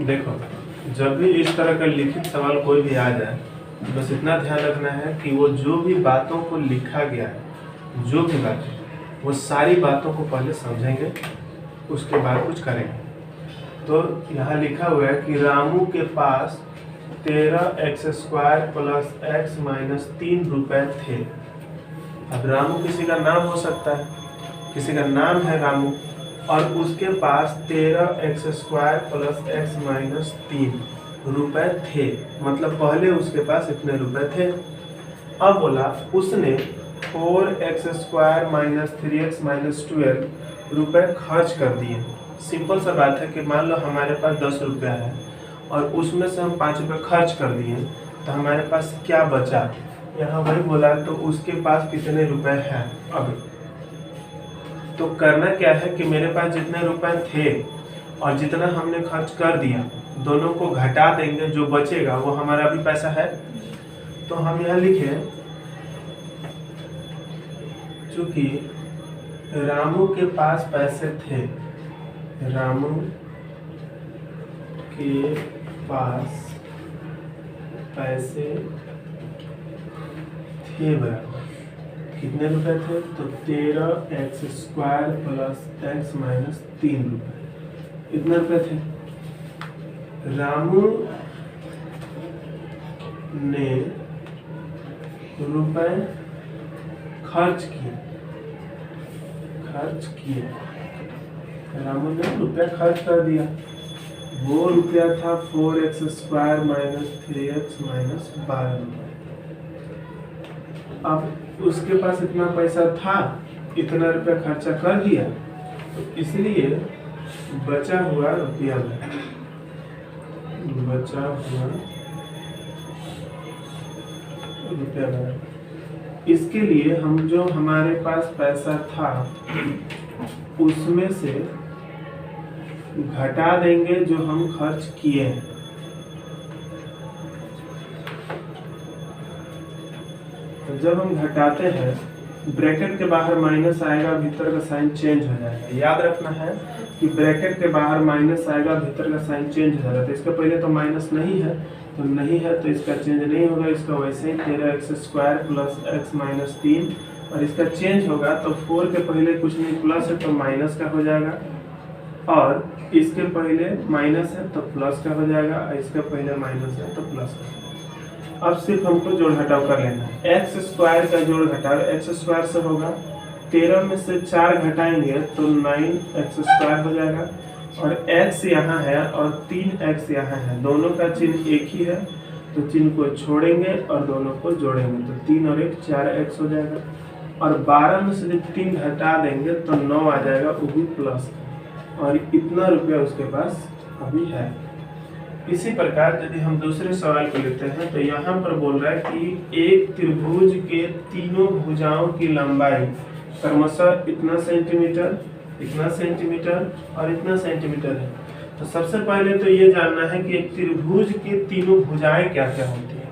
देखो, जब भी इस तरह का लिखित सवाल कोई भी आ जाए, बस इतना ध्यान रखना है कि वो जो भी बातों को लिखा गया है, जो भी बातें, वो सारी बातों को पहले समझेंगे, उसके बाद कुछ करेंगे। तो यहाँ लिखा हुआ है कि रामू के पास 13x² + x - 3 रुपए थे। अब रामू किसी का नाम हो सकता है, किसी का नाम है रामू, और उसके पास 13x² + x - 3 रुपए थे, मतलब पहले उसके पास इतने रुपए थे। अब बोला उसने 4x² - 3x - 12 रुपए खर्च कर दिए। सिंपल सा बात है कि मान लो हमारे पास 10 रुपया है और उसमें से हम 5 रुपये खर्च कर दिए, तो हमारे पास क्या बचा? यहाँ वही बोला, तो उसके पास कितने रुपए हैं। अब तो करना क्या है कि मेरे पास जितने रुपए थे और जितना हमने खर्च कर दिया, दोनों को घटा देंगे, जो बचेगा वो हमारा भी पैसा है। तो हम यहाँ लिखे, चूंकि रामू के पास पैसे थे, रामू के पास पैसे थे, बराबर कितने रुपए थे? तो 13x² + x - 3 रुपए, इतने रुपए थे। रामू ने रुपए खर्च किए, रामू ने रुपया खर्च कर दिया। वो रुपया था 4x² - 3x - 12 रुपये। अब उसके पास इतना पैसा था, इतना रुपया खर्चा कर दिया, तो इसलिए बचा हुआ रुपया इसके लिए हम जो हमारे पास पैसा था उसमें से घटा देंगे जो हम खर्च किए हैं। तो जब हम घटाते हैं, ब्रैकेट के बाहर माइनस आएगा, भीतर का साइन चेंज हो जाएगा। याद रखना है कि ब्रैकेट के बाहर माइनस आएगा, भीतर का साइन चेंज हो जाएगा। तो इसके पहले तो माइनस नहीं है, तो इसका चेंज नहीं होगा, इसका वैसे ही 13x² + x - 3, और इसका चेंज होगा तो 4 के पहले कुछ नहीं प्लस है तो माइनस का हो जाएगा, और इसके पहले माइनस है तो प्लस का हो जाएगा, और इसके पहले माइनस है तो प्लस का। अब सिर्फ हमको जोड़ घटाव कर लेना है। x² का जोड़ घटाव x² से होगा, 13 में से 4 घटाएंगे तो 9x² हो जाएगा, और x यहाँ है और 3x यहाँ है, दोनों का चिन्ह एक ही है, तो चिन्ह को छोड़ेंगे और दोनों को जोड़ेंगे, तो 3 और 1 4x हो जाएगा, और 12 में से जब 3 घटा देंगे तो 9 आ जाएगा, वो भी प्लस, और इतना रुपया उसके पास अभी है। इसी प्रकार यदि हम दूसरे सवाल को लेते हैं, तो यहाँ पर बोल रहा है कि एक त्रिभुज के तीनों भुजाओं की लंबाई क्रमशः इतना सेंटीमीटर, इतना सेंटीमीटर और इतना सेंटीमीटर है। तो सबसे पहले तो ये जानना है कि एक त्रिभुज की तीनों भुजाएं क्या क्या होती है।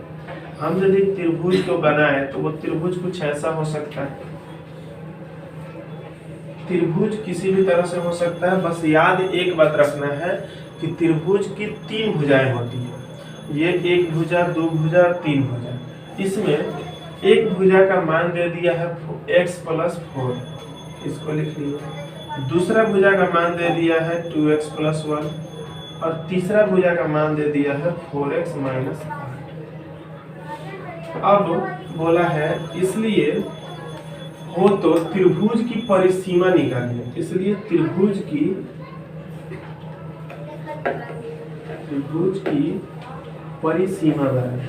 हम यदि त्रिभुज को बनाए तो वो त्रिभुज कुछ ऐसा हो सकता है, त्रिभुज किसी भी तरह से हो सकता है। बस याद एक बात रखना है कि त्रिभुज की 3 भुजाएं होती है, ये एक भुजा, 2 भुजा, 3 भुजा। इसमें एक भुजा का मान दे दिया है x + 4, इसको लिख लिया। दूसरा भुजा का मान दे दिया है 2x + 1, और तीसरा भुजा का मान दे दिया है 4x - 8। अब बोला है इसलिए हो तो त्रिभुज की परिसीमा निकालिए, इसलिए त्रिभुज की परिसीमा बनाए।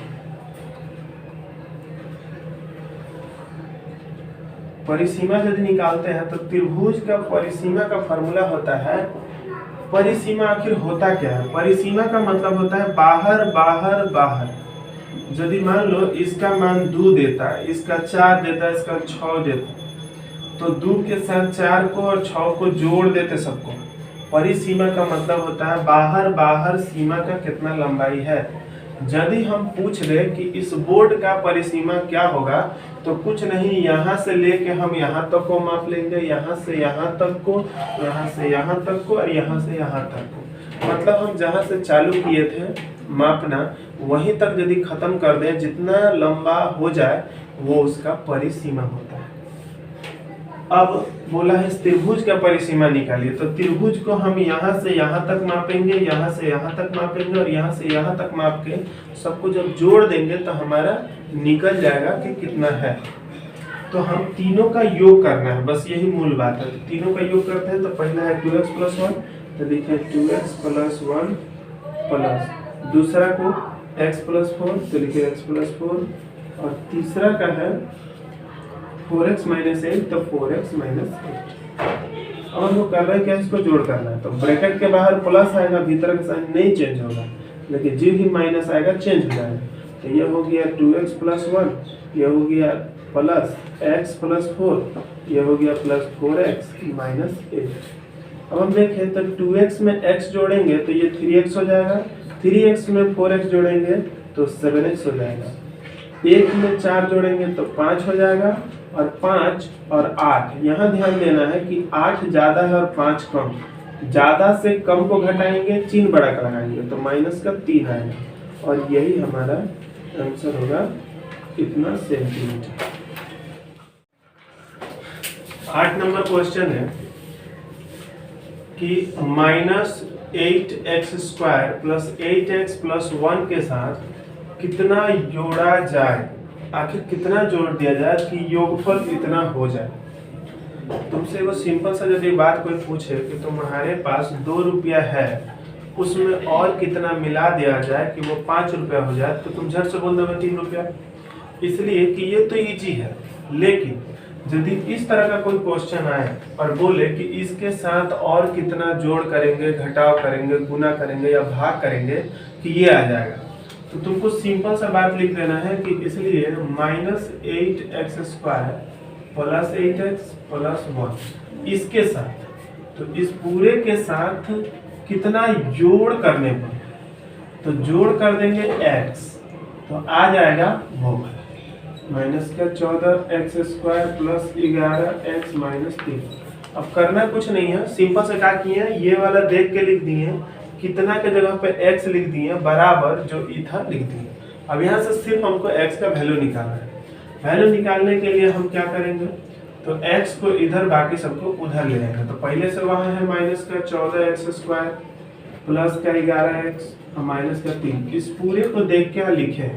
परिसीमा यदि निकालते हैं तो त्रिभुज का परिसीमा का फॉर्मूला होता है, परिसीमा आखिर होता क्या है? परिसीमा का मतलब होता है बाहर बाहर बाहर। यदि मान लो इसका मान 2 देता है, इसका 4 देता है, इसका 6 देता है, तो 2 के साथ 4 को और 6 को जोड़ देते सबको। परिसीमा का मतलब होता है बाहर बाहर सीमा का कितना लंबाई है। यदि हम पूछ ले कि इस बोर्ड का परिसीमा क्या होगा, तो कुछ नहीं, यहाँ से लेके हम यहाँ तक को माप लेंगे, यहाँ से यहाँ तक को, यहाँ से यहाँ तक को, और यहाँ से यहाँ तक को। मतलब हम जहाँ से चालू किए थे मापना वहीं तक यदि खत्म कर दें, जितना लंबा हो जाए वो उसका परिसीमा होता है। अब बोला है त्रिभुज का परिसीमा निकालिए, तो त्रिभुज को हम यहाँ से यहाँ तक मापेंगे, यहाँ से यहाँ तक मापेंगे और यहाँ से यहाँ तक माप के सबको जब जोड़ देंगे तो हमारा निकल जाएगा कि कितना है। तो हम तीनों का योग करना है, बस यही मूल बात है। तो तीनों का योग करते हैं तो पहला है 2x + 1, तो लिखे 2x + 1 प्लस दूसरा को x + 4, तो लिखे x + 4 और तीसरा का है 4x - 8, तो 4x - 8। अब हमको कर रहे हैं क्या, इसको जोड़ करना है। तो ब्रैकेट के बाहर प्लस आएगा, भीतर का साइन नहीं चेंज होगा, लेकिन जो ही माइनस आएगा चेंज हो जाएगा। तो ये हो गया 2x + 1, ये हो गया प्लस x + 4, ये हो गया प्लस 4x - 8। अब हम देखें तो 2x में x जोड़ेंगे तो ये 3x हो जाएगा, 3x में 4x जोड़ेंगे तो 7x हो जाएगा, 1 में 4 जोड़ेंगे तो 5 हो जाएगा और 5 और 8। यहाँ ध्यान देना है कि 8 ज़्यादा है और 5 कम, ज़्यादा से कम को घटाएंगे, चिन्ह बड़ा का लगाएंगे तो -3 आएगा और यही हमारा आंसर होगा इतना सेंटीमीटर। 8 नंबर क्वेश्चन है कि -8x² + 8x + 1 के साथ कितना जोड़ा जाए, आखिर कितना जोड़ दिया जाए कि योगफल इतना हो जाए। तुमसे वो सिंपल सा यदि बात कोई पूछे कि तुम्हारे पास 2 रुपया है, उसमें और कितना मिला दिया जाए कि वो 5 रुपया हो जाए, तो तुम झट से बोल दोगे 3 रुपया, इसलिए कि ये तो इजी है। लेकिन यदि इस तरह का कोई क्वेश्चन आए और बोले कि इसके साथ और कितना जोड़ करेंगे, घटाव करेंगे, गुना करेंगे या भाग करेंगे कि ये आ जाएगा, तो तुमको सिंपल सा बात लिख देना है कि इसलिए -8x² + 8x + 1 इसके साथ, तो इस पूरे के साथ कितना जोड़ करने पर, तो जोड़ कर देंगे x, तो आ जाएगा वो -14x² + 11x - 3। अब करना कुछ नहीं है, सिंपल से क्या किए हैं, ये वाला देख के लिख दिए, कितना के जगह पे x लिख दिए बराबर जो था लिख दिए। अब यहाँ से सिर्फ हमको x का वैल्यू निकालना है। वैल्यू निकालने के लिए हम क्या करेंगे, तो x को इधर बाकी सबको उधर ले जाएंगे। तो पहले से वहाँ है -14x² + 11x और -3, इस पूरे को देख के लिखे,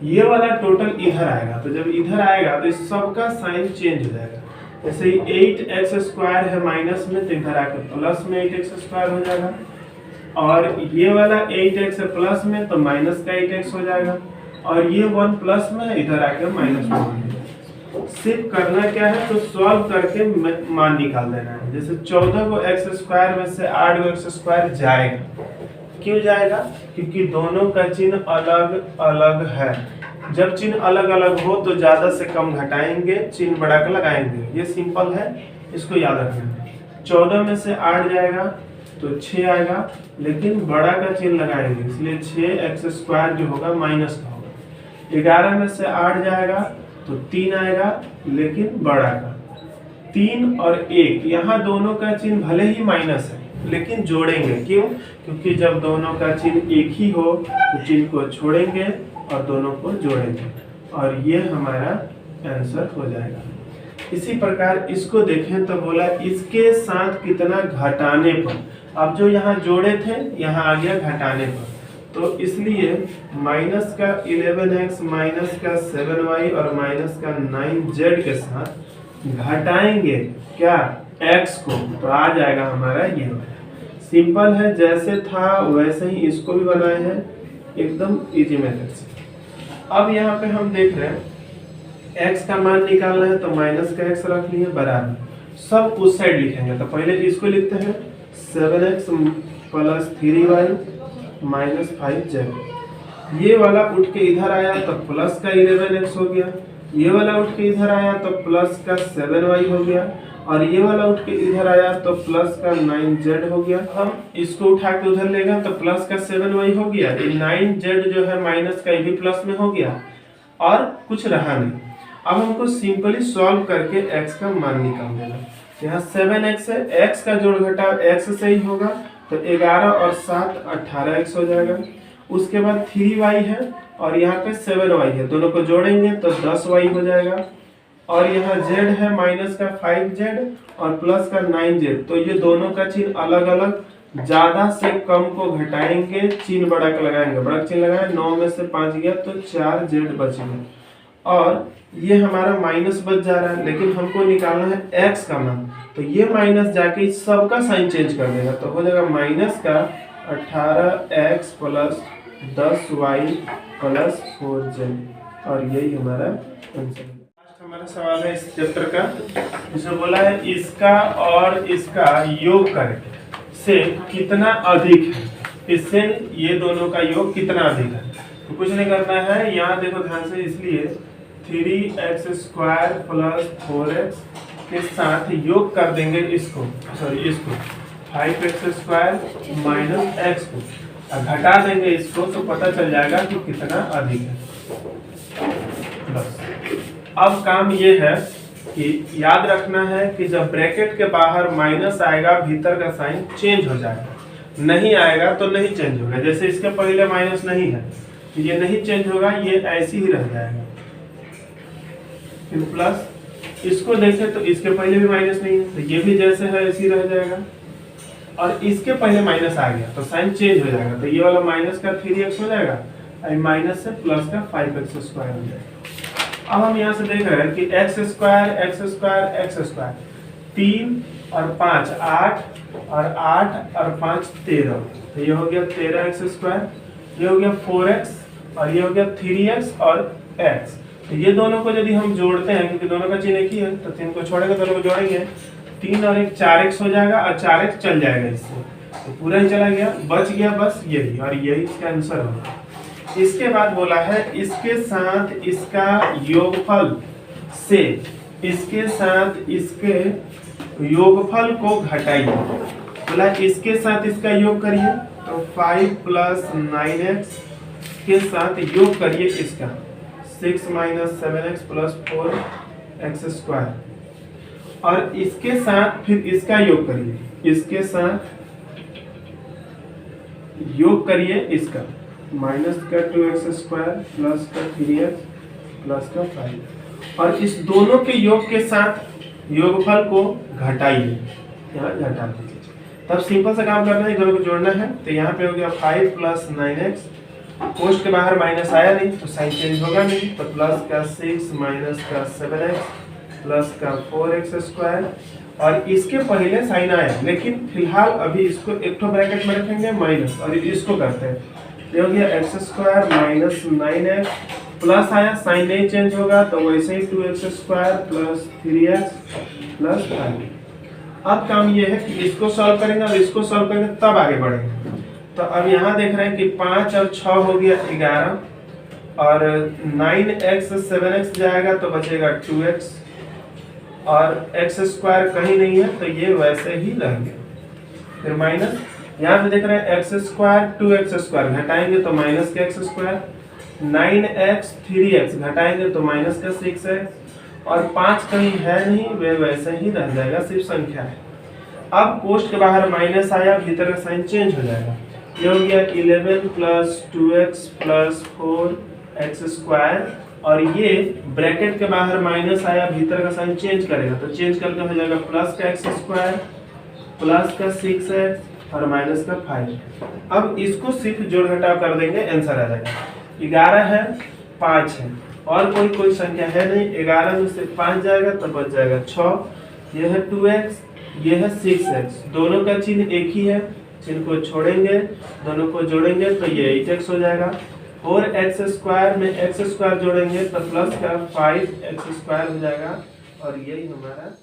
ये वाला टोटल इधर आएगा, तो जब इधर आएगा तो इस सब का साइन चेंज हो जाएगा। जैसे 8x² है माइनस में, तो इधर आकर प्लस में 8x² हो जाएगा, और ये वाला 8x है प्लस में तो माइनस का 8x हो जाएगा, और ये 1 प्लस में इधर आकर -1। सिर्फ करना क्या है, तो सॉल्व करके मान निकाल देना है। जैसे 14 को x² में से 8 को x² जाएगा, क्यों जाएगा, क्योंकि दोनों का चिन्ह अलग अलग है। जब चिन्ह अलग अलग हो तो ज्यादा से कम घटाएंगे, चिन्ह बड़ा का लगाएंगे, ये सिंपल है, इसको याद रखना। 14 में से 8 जाएगा तो 6 आएगा, लेकिन बड़ा का चिन्ह लगाएंगे, इसलिए 6x² जो होगा माइनस का होगा। 11 में से 8 जाएगा तो 3 आएगा, लेकिन बड़ा का 3 और 1, यहाँ दोनों का चिन्ह भले ही माइनस है लेकिन जोड़ेंगे, क्यों, क्योंकि जब दोनों का चिन्ह एक ही हो तो चिन्ह को छोड़ेंगे और दोनों को जोड़ेंगे, और ये हमारा आंसर हो जाएगा। इसी प्रकार इसको देखें तो बोला इसके साथ कितना घटाने पर, अब जो यहाँ जोड़े थे यहाँ आ गया घटाने पर, तो इसलिए -11x -7y और -9z के साथ घटाएंगे क्या, x को, तो आ जाएगा हमारा ये। सिंपल है, जैसे था वैसे ही इसको भी बनाए हैं, एकदम इजी मेथड से। अब यहाँ पे हम देख रहे हैं x का मान निकालना है, तो माइनस का x रख लिए बराबर, सब उस साइड लिखेंगे। तो पहले इसको लिखते हैं 7x + 3y - 5z, ये वाला उठ के इधर आया तो प्लस का 11x हो गया, ये वाला उठ के इधर आया तो प्लस का 7y हो गया, और ये वाला उठ के इधर आया तो प्लस का 9z हो गया। हम इसको उठा के उधर लेगा तो प्लस का 7y हो गया, ये 9z जो है माइनस का, ये भी प्लस में हो गया और कुछ रहा नहीं। अब हमको सिंपली सॉल्व करके x का मान निकाल देना। यहाँ 7x है, x का जोड़ घटाव x से ही होगा, तो 11 और 7 18x हो जाएगा। उसके बाद 3y है और यहाँ पे 7y है, दोनों को जोड़ेंगे तो 10y हो जाएगा। और यहाँ z है माइनस का 5z और प्लस का 9z, तो ये दोनों का चिन्ह अलग अलग, ज्यादा से कम को घटाएंगे, चिन्ह बड़ा का लगाएंगे, बड़ा का चिन्ह लगाए, 9 में से 5 गया तो 4z बच गया। और ये हमारा माइनस बच जा रहा है, लेकिन हमको निकालना है x का मान, तो ये माइनस जाके इस सब का साइन चेंज कर देगा, तो हो जाएगा माइनस का 18x plus 10y plus 4z, और यही हमारा आंसर है। हमारा सवाल है इस चैप्टर का, जिसमें बोला है इसका और इसका योग करके से कितना अधिक है, इससे ये दोनों का योग कितना अधिक है। तो कुछ नहीं करना है, यहाँ देखो ध्यान से, इसलिए 3x² प्लस 4x के साथ योग कर देंगे इसको, इसको 5x² माइनस x को, घटा देंगे इसको तो पता चल जाएगा कि कितना अधिक है। प्लस अब काम ये है कि याद रखना है कि जब ब्रैकेट के बाहर माइनस आएगा भीतर का साइन चेंज हो जाएगा, नहीं आएगा तो नहीं चेंज होगा। जैसे इसके पहले माइनस नहीं है तो ये नहीं चेंज होगा, ये ऐसे ही रह जाएगा। फिर प्लस इसको देखें तो इसके पहले भी माइनस नहीं है तो ये भी जैसे है ऐसे ही रह जाएगा, और इसके पहले माइनस आ गया तो साइन चेंज हो जाएगा, तो ये वाला माइनस का 3x हो जाएगा और माइनस से प्लस का 5x² हो जाएगा। अब हम यहाँ से देख रहे हैं कि x² 3 और 5 8 और 8 और 5 13, तो ये हो गया 13x², ये हो गया 4x और ये हो गया 3x और x। तो ये दोनों को यदि हम जोड़ते हैं, क्योंकि दोनों का चिन्ह एक ही है, तो 3 को छोड़ेंगे दोनों को जोड़ेंगे, 3 और 1 4x हो जाएगा और 4x चल जाएगा इससे, तो पूरा ही चला गया, बच गया बस यही, और यही इसका आंसर होगा। इसके बाद बोला है इसके साथ इसका योगफल से इसके साथ इसके योगफल को घटाइए। बोला इसके साथ इसका योग करिए, तो 5 प्लस 9x के साथ योग करिए इसका 6 माइनस 7x प्लस 4x², और इसके साथ फिर इसका योग करिए, इसके साथ योग करिए इसका माइनस का 2x² प्लस का 3x प्लस का 5, और इस दोनों के योग के साथ योगफल को घटाइए, यहाँ घटा दीजिए। तब सिंपल सा काम करना है, दोनों को जोड़ना है, तो यहाँ पे हो गया 5 प्लस 9x, पोस्ट के बाहर माइनस आया नहीं तो साइन चेंज होगा नहीं, तो प्लस का 6 माइनस का 7x प्लस का 4x², और इसके पहले साइन आया, लेकिन फिलहाल अभी इसको एक तो ब्रैकेट में रखेंगे माइनस, और इसको करते हैं, ये हो गया x² माइनस 9x, प्लस आया साइन नहीं चेंज होगा तो वैसे ही 2x² प्लस 3x प्लस 5। अब काम ये है कि इसको सॉल्व करेंगे और इसको सॉल्व करेंगे तब आगे बढ़ेंगे। तो अब यहाँ देख रहे हैं कि 5 और 6 हो गया 11, और 9x 7x जाएगा तो बचेगा 2x, और x² कहीं नहीं है तो ये वैसे ही रह गया। फिर माइनस यहाँ पे देख रहे हैं x² 2x² घटाएंगे तो माइनस का x², 9x 3x घटाएंगे तो माइनस का 6x, और 5 कहीं है नहीं, वे वैसे ही रह जाएगा, सिर्फ संख्या है। अब पोस्ट के बाहर माइनस आया, भीतर का साइन चेंज हो जाएगा, ये हो गया 11 प्लस 2x प्लस 4x², और ये ब्रैकेट के बाहर माइनस आया, भीतर का साइन चेंज करेगा तो चेंज करके हो जाएगा प्लस का x² प्लस का 6x और माइनस का 5। अब इसको सिर्फ जोड़ घटाव कर देंगे, आंसर आ जाएगा। 11 है 5 है और कोई संख्या है नहीं, 11 में से 5 जाएगा तो बच जाएगा 6, यह है 2x, यह है 6x, दोनों का चिन्ह एक ही है, चिन्ह को छोड़ेंगे दोनों को जोड़ेंगे तो ये 8x हो जाएगा, और x² में x² जोड़ेंगे तो प्लस का 5x² हो जाएगा, और यही हमारा